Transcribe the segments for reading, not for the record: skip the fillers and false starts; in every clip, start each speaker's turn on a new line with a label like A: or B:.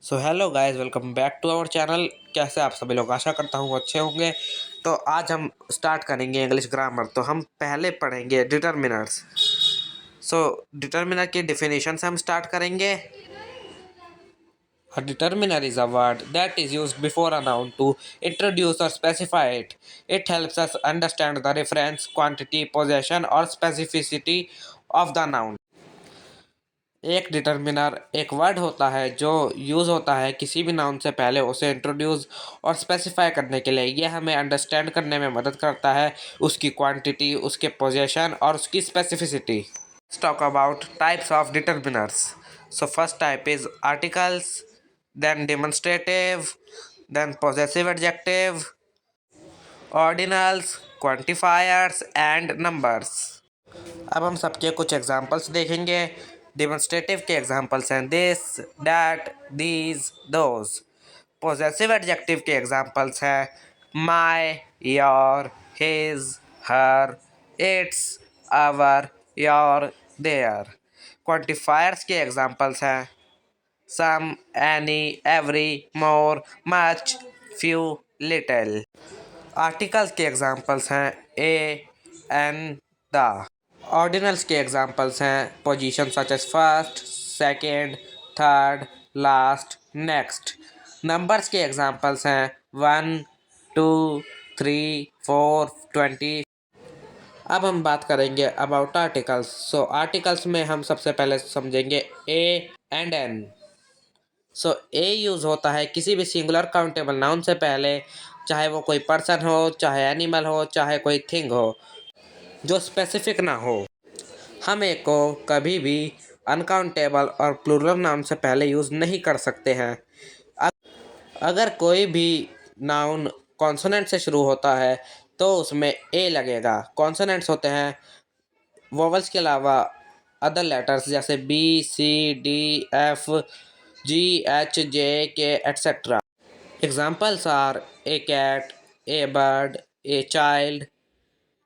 A: So hello guys, welcome back to our channel. कैसे आप सभी लोग, आशा करता हूँ अच्छे होंगे। तो आज हम स्टार्ट करेंगे इंग्लिश ग्रामर। तो हम पहले पढ़ेंगे डिटर्मिनर्स। सो डिटर्मिनर की डेफिनेशन से हम स्टार्ट करेंगे। A determiner is a word that is used before a noun to introduce or specify it. It helps us understand the reference, quantity, possession or specificity of the noun. एक determiner एक word होता है जो use होता है किसी भी noun से पहले उसे इंट्रोड्यूस और स्पेसिफाई करने के लिए। यह हमें अंडरस्टैंड करने में मदद करता है, उसकी क्वांटिटी, उसके पोजीशन और उसकी specificity. Let's talk about types of determiners. So first type is articles, then demonstrative, then possessive adjective, ordinals, quantifiers and numbers. अब हम सबके कुछ एग्जांपल्स देखेंगे। डेमोन्स्ट्रेटिव के एग्जांपल्स हैं this, that, these, those. Possessive adjective के एग्जांपल्स हैं my, your, his, her, its, our, your, their. Quantifiers के एग्जांपल्स हैं some, any, every, more, much, few, little. Articles के एग्जांपल्स हैं ए, एन, द। ऑर्डिनल्स के examples हैं position such as first, second, third, last, next. Numbers के examples हैं 1, 2, 3, 4, 20। अब हम बात करेंगे अबाउट आर्टिकल्स। सो आर्टिकल्स में हम सबसे पहले समझेंगे a and an. So a use होता है किसी भी सिंगुलर काउंटेबल नाउन से पहले, चाहे वो कोई पर्सन हो, चाहे एनिमल हो, चाहे कोई थिंग हो, जो स्पेसिफिक ना हो। हम ए को कभी भी अनकाउंटेबल और प्लूरल नाउन से पहले यूज़ नहीं कर सकते हैं। अगर कोई भी नाउन कॉन्सोनेंट से शुरू होता है तो उसमें ए लगेगा। कॉन्सोनेंट्स होते हैं वोवल्स के अलावा अदर लेटर्स जैसे B, C, D, F, G, H, J, K etcetera. Examples are a cat, a bird, a child,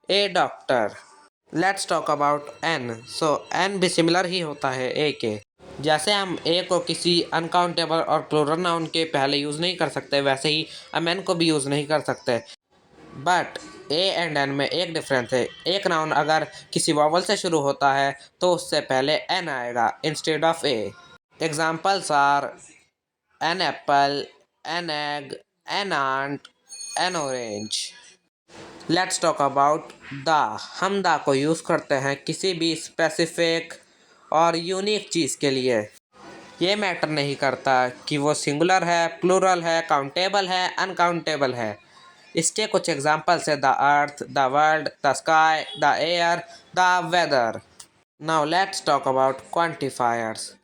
A: a doctor. Let's talk about an. So an भी सिमिलर ही होता है ए के। जैसे हम ए को किसी अनकाउंटेबल और प्लूरल नाउन के पहले यूज़ नहीं कर सकते, वैसे ही हम एन को भी यूज़ नहीं कर सकते। बट ए एंड एन में एक डिफरेंस है। एक नाउन अगर किसी वॉवल से शुरू होता है तो उससे पहले एन आएगा instead of a. Examples are an apple, an egg, an ant, an orange. Let's talk about the. हम द को यूज़ करते हैं किसी भी स्पेसिफिक और यूनिक चीज़ के लिए। ये मैटर नहीं करता कि वो सिंगुलर है, प्लूरल है, काउंटेबल है, अनकाउंटेबल है। इसके कुछ एग्जांपल्स है the earth, the world, the sky, the air, the weather. Now let's talk about quantifiers.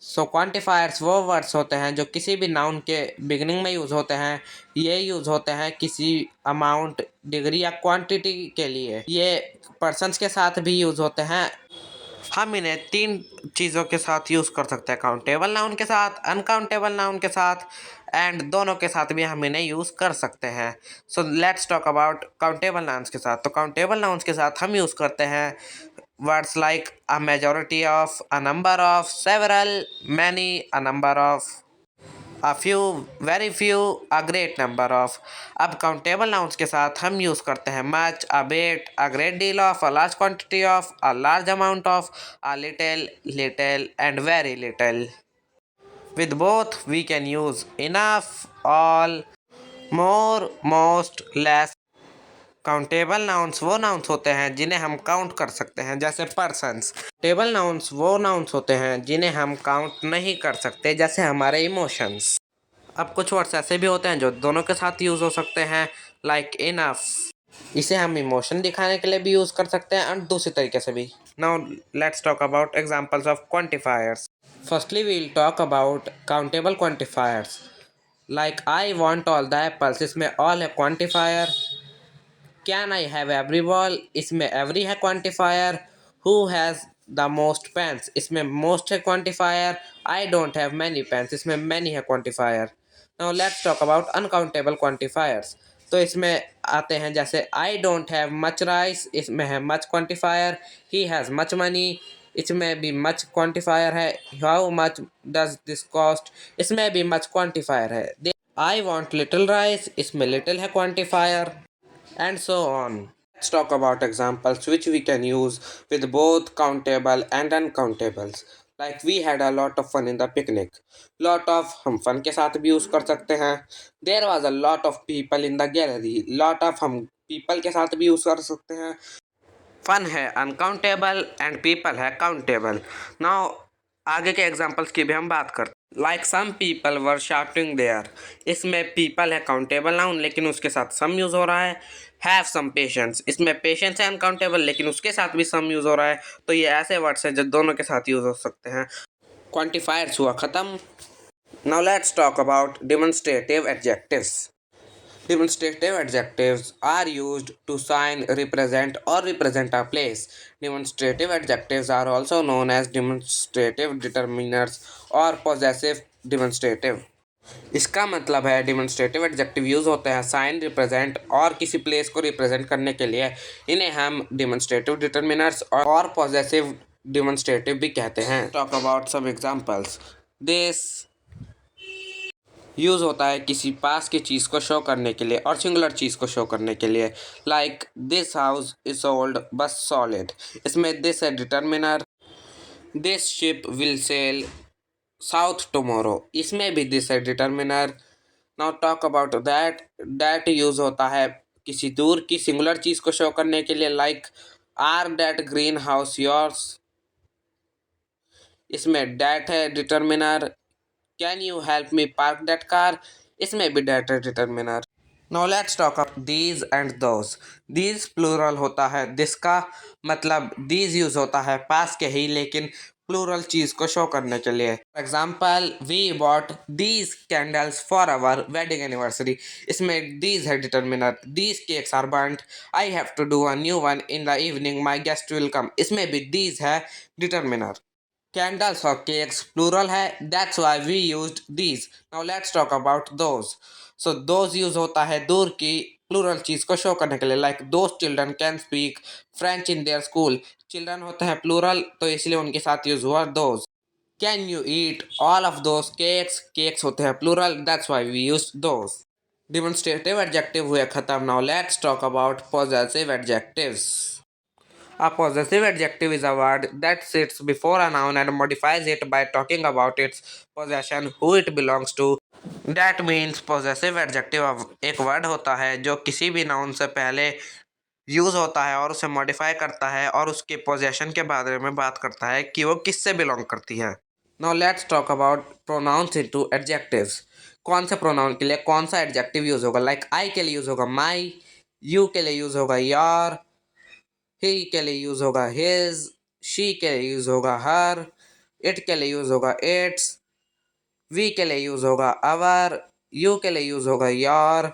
A: So quantifiers वो वर्ड्स होते हैं जो किसी भी नाउन के बिगिनिंग में यूज़ होते हैं। ये यूज़ होते हैं किसी अमाउंट, डिग्री या क्वांटिटी के लिए। ये पर्सन्स के साथ भी यूज़ होते हैं। हम इन्हें तीन चीज़ों के साथ यूज़ कर सकते हैं, काउंटेबल नाउन के साथ, अनकाउंटेबल नाउन के साथ एंड दोनों के साथ भी हम इन्हें यूज़ कर सकते हैं। So let's talk about countable nouns के साथ। तो काउंटेबल नाउन्स के साथ हम यूज़ करते हैं words like a majority of, a number of, several, many, a number of, a few, very few, a great number of। अब काउंटेबल नाउन्स के साथ हम यूज़ करते हैं much, a bit, a great deal of, a large quantity of, a large amount of, a little, little and very little। With both we can use enough, all, more, most, less। Countable nouns वो nouns होते हैं जिन्हें हम count कर सकते हैं, जैसे persons. Table nouns वो नाउन्स होते हैं जिन्हें हम काउंट नहीं कर सकते, जैसे हमारे इमोशंस। अब कुछ वर्ड्स ऐसे भी होते हैं जो दोनों के साथ यूज़ हो सकते हैं, लाइक इनफ। इसे हम इमोशन दिखाने के लिए भी यूज़ कर सकते हैं और दूसरी तरीके से भी। Now let's talk about examples of quantifiers. Firstly we will talk about countable quantifiers like I want all the apples. इसमें ऑल है quantifier. Can I have every ball, इसमें एवरी है quantifier. Who has the most pens, इसमें most है quantifier. I don't have many pens, इसमें many है quantifier. Now let's talk about uncountable quantifiers. तो इसमें आते हैं जैसे I don't have much rice, इसमें है much quantifier. He has much money, इसमें भी मच क्वांटिफायर है। How much does this cost, इसमें भी मच क्वांटिफायर है। आई वॉन्ट लिटिल राइस, इसमें लिटिल है quantifier, and so on. Let's talk about examples which we can use with both countable and uncountables. Like we had a lot of fun in the picnic. Lot of हम fun के साथ भी use कर सकते हैं. There was a lot of people in the gallery. Lot of हम people के साथ भी use कर सकते हैं. Fun है uncountable and people है countable. Now आगे के एग्जाम्पल्स की भी हम बात करते हैं। Like some people were shouting there, इसमें पीपल है काउंटेबल नाउन लेकिन उसके साथ सम यूज़ हो रहा है। हैव सम पेशेंस, इसमें पेशेंस है अनकाउंटेबल लेकिन उसके साथ भी सम यूज़ हो रहा है। तो ये ऐसे वर्ड्स हैं जो दोनों के साथ यूज़ हो सकते हैं। क्वांटिफायर्स हुआ ख़त्म। Now let's talk about demonstrative adjectives. Demonstrative adjectives are used to sign, represent, or represent a place. Demonstrative adjectives are also known as demonstrative determiners or possessive demonstrative. इसका मतलब है डिमॉन्स्ट्रेटिव एडजेक्टिव यूज़ होते हैं sign, represent और किसी place को represent करने के लिए। इन्हें हम डिमॉन्स्ट्रेटिव डिटर्मिनर्स और पॉजेसिव डिमॉन्स्ट्रेटिव भी कहते हैं. Talk about some examples. This use होता है किसी पास की चीज़ को शो करने के लिए और सिंगुलर चीज़ को शो करने के लिए. Like this house is sold bus solid, इसमें दिस है determiner. This ship will sell south tomorrow, इसमें भी दिस है determiner. Now talk about that. That use होता है किसी दूर की सिंगुलर चीज़ को शो करने के लिए. Like are that green house yours, इसमें डैट है determiner. Can you help me park that car, इसमें भी डैट है determiner. Now let's talk up these and those. These plural होता है दिस का, मतलब दीज यूज होता है पास के ही लेकिन प्लूरल चीज को शो करने के लिए. For example we bought these candles for our wedding anniversary, इसमें दीज है determiner. These cakes are burned, I have to do a new one in the evening, my guest will come, इसमें भी these है determiner. Candles or cakes plural है, that's why we used these. Now let's talk about those. So those use होता है दूर की plural चीज को शो करने के लिए. Like those children can speak French in their school. Children होते हैं plural तो इसलिए उनके साथ यूज हुआ those. Can you eat all of those cakes? Cakes होते हैं plural, that's why we used those. Demonstrative adjective हुए खत्म. Now let's talk about possessive adjectives. A possessive adjective is a word that sits before a noun and modifies it by talking about its possession, who it belongs to. That means possessive adjective एक word होता है जो किसी भी noun से पहले use होता है और उसे मॉडिफाई करता है और उसके पोजेशन के बारे में बात करता है कि वो किससे बिलोंग करती है. Now let's talk about pronouns into adjectives. कौन से प्रोनाउन के लिए कौन सा एडजेक्टिव यूज़ होगा. लाइक आई के लिए यूज़ होगा माई, यू के लिए यूज़ होगा योर, ही के लिए यूज होगा हिज, शी के लिए यूज होगा हर, इट के लिए यूज होगा इट्स, वी के लिए यूज होगा अवर, यू के लिए यूज होगा योर,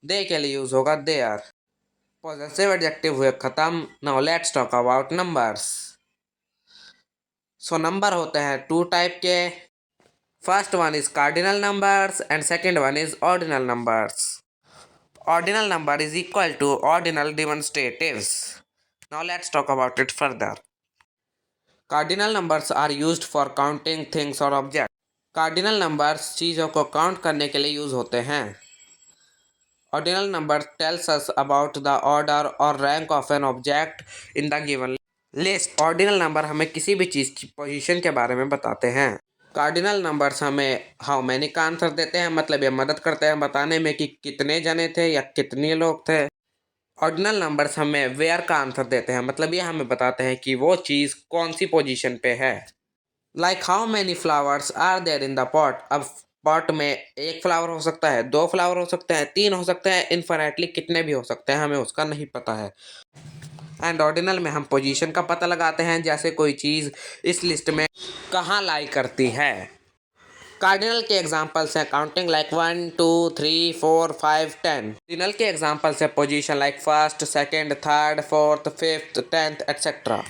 A: दे के लिए यूज होगा देयर. पॉजेसिव एडजेक्टिव हुए खत्म. Now let's talk about numbers. So number होते हैं टू टाइप के. First one is cardinal numbers and second one is ordinal numbers. Ordinal number is equal to ordinal demonstratives. Now let's talk about it further. Cardinal numbers are used for counting things or objects. Cardinal numbers चीज़ों को count करने के लिए use होते हैं. Ordinal number tells us about the order or rank of an object in the given list. Ordinal number हमें किसी भी चीज़ की पोजीशन के बारे में बताते हैं. कार्डिनल नंबर्स हमें हाउ मैनी का आंसर देते हैं, मतलब ये मदद करते हैं बताने में कि कितने जने थे या कितने लोग थे. ऑर्डिनल नंबर्स हमें वेयर का आंसर देते हैं, मतलब ये हमें बताते हैं कि वो चीज़ कौन सी पोजीशन पे है. Like how many flowers are there in the pot. अब पॉट में एक फ्लावर हो सकता है, दो फ्लावर हो सकते हैं, तीन हो सकते हैं, इनफिनिटली कितने भी हो सकते हैं, हमें उसका नहीं पता है. एंड ऑर्डिनल में हम पोजीशन का पता लगाते हैं, जैसे कोई चीज़ इस लिस्ट में कहाँ लाई करती है. कार्डिनल के एग्जाम्पल्स हैं काउंटिंग लाइक 1 2 3 4 5 10. ऑर्डिनल के एग्जाम्पल्स हैं position like first, second, third, fourth, fifth, 10th etcetera.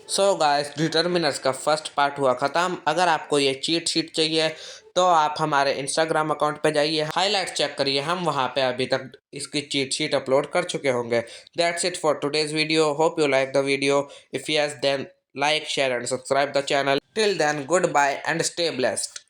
A: So guys determiners का फर्स्ट पार्ट हुआ ख़त्म. अगर आपको ये चीट शीट चाहिए तो आप हमारे इंस्टाग्राम अकाउंट पे जाइए, हाईलाइट चेक करिए, हम वहाँ पे अभी तक इसकी चीट शीट अपलोड कर चुके होंगे. That's it for today's video. Hope you like the video. If yes then like, share and subscribe the channel. Till then, goodbye and stay blessed.